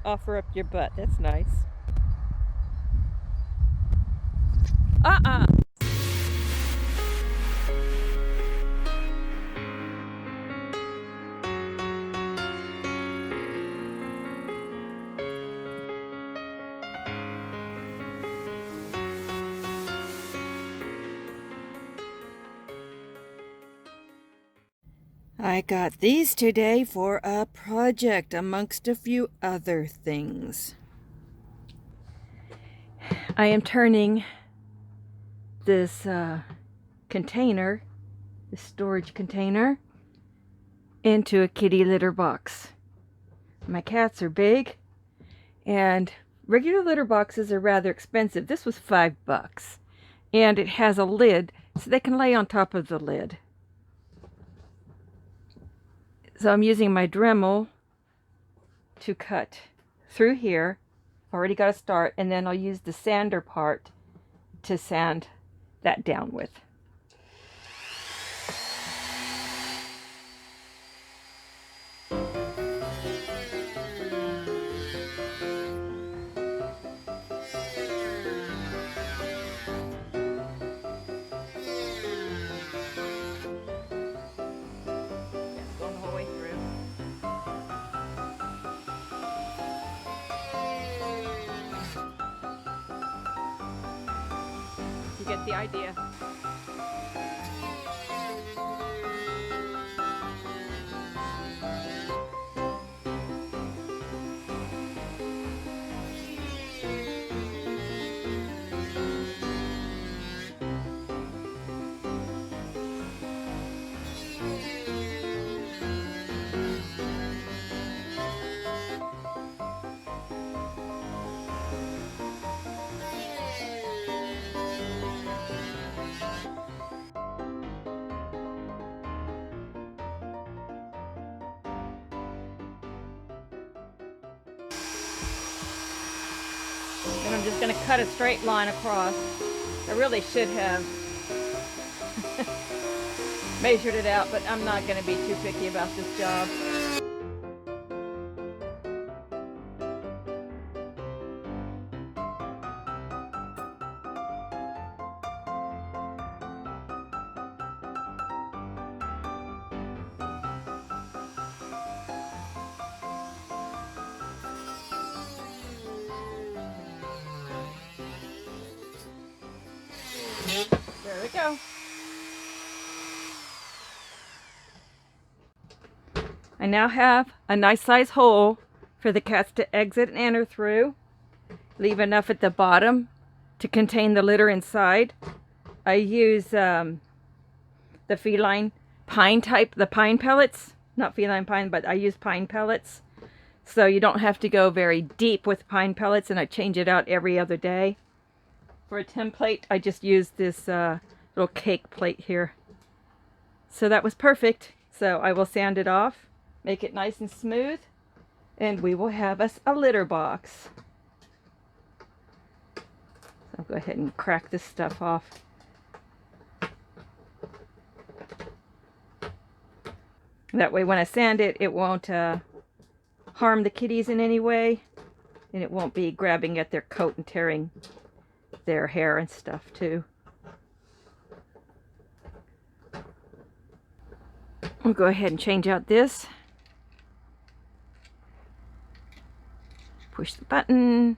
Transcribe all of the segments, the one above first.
offer up your butt. That's nice. Uh-uh. I got these today for a project amongst a few other things. I am turning this container, the storage container, into a kitty litter box. My cats are big, and regular litter boxes are rather expensive. This was $5, and it has a lid so they can lay on top of the lid. So I'm using my Dremel to cut through here. Already got a start, and then I'll use the sander part to sand that down with. Going the whole way through. You get the idea. And I'm just going to cut a straight line across. I really should have measured it out, but I'm not going to be too picky about this job. There we go. I now have a nice size hole for the cats to exit and enter through. Leave enough at the bottom to contain the litter inside. I use the feline pine type, the pine pellets. Not feline pine, but I use pine pellets. So you don't have to go very deep with pine pellets, and I change it out every other day. For a template, I just used this little cake plate here. So that was perfect. So I will sand it off, make it nice and smooth, and we will have us a litter box. So I'll go ahead and crack this stuff off. That way when I sand it, it won't harm the kitties in any way, and it won't be grabbing at their coat and tearing their hair and stuff too. We'll go ahead and change out this. Push the button.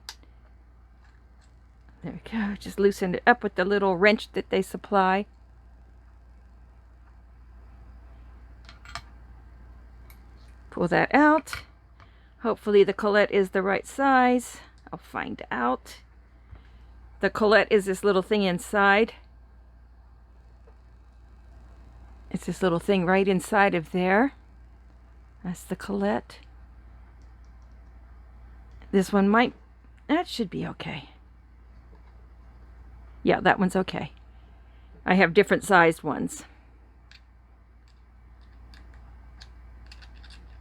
There we go. Just loosen it up with the little wrench that they supply. Pull that out. Hopefully the collet is the right size. I'll find out. The collet is this little thing inside. It's this little thing right inside of there. That's the collet. This one might, that should be okay. Yeah, that one's okay. I have different sized ones.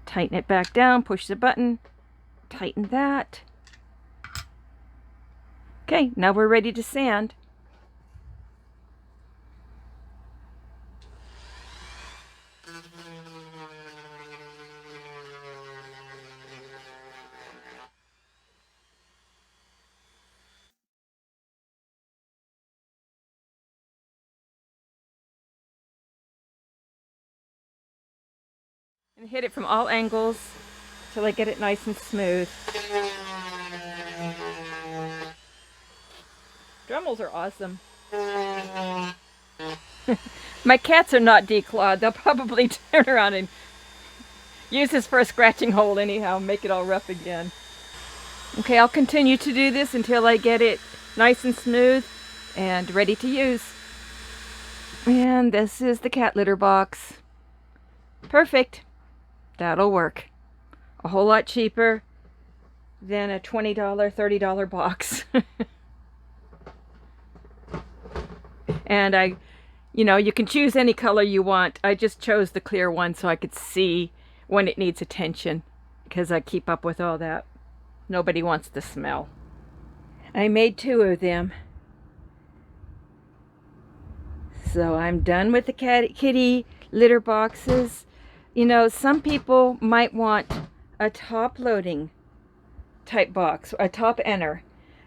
Tighten it back down, push the button, tighten that. Okay, now we're ready to sand. And hit it from all angles till I get it nice and smooth. Dremels are awesome. My cats are not declawed. They'll probably turn around and use this for a scratching hole anyhow, make it all rough again. Okay, I'll continue to do this until I get it nice and smooth and ready to use. And this is the cat litter box. Perfect. That'll work. A whole lot cheaper than a $20, $30 box. And you can choose any color you want. I just chose the clear one so I could see when it needs attention, because I keep up with all that. Nobody wants the smell. I made 2 of them. So I'm done with the kitty litter boxes. Some people might want a top loading type box, a top enter.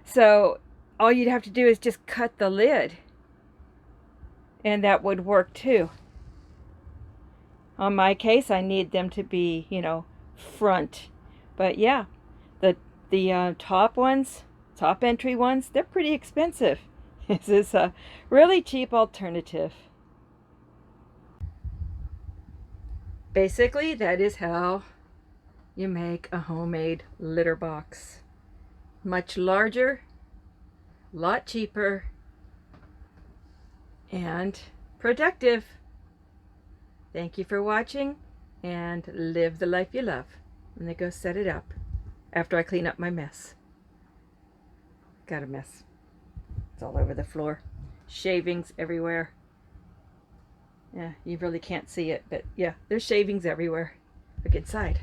So all you'd have to do is just cut the lid, and that would work too. On my case, I need them to be, front. But yeah, the top ones, top entry ones, they're pretty expensive. This is a really cheap alternative. Basically, that is how you make a homemade litter box. Much larger, lot cheaper, and productive. Thank you for watching, and live the life you love. I'm gonna go set it up after I clean up my mess. Got a mess. It's all over the floor. Shavings everywhere. Yeah, you really can't see it, but yeah, there's shavings everywhere. Look inside.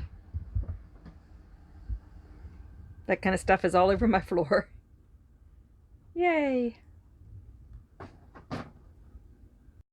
That kind of stuff is all over my floor. Yay!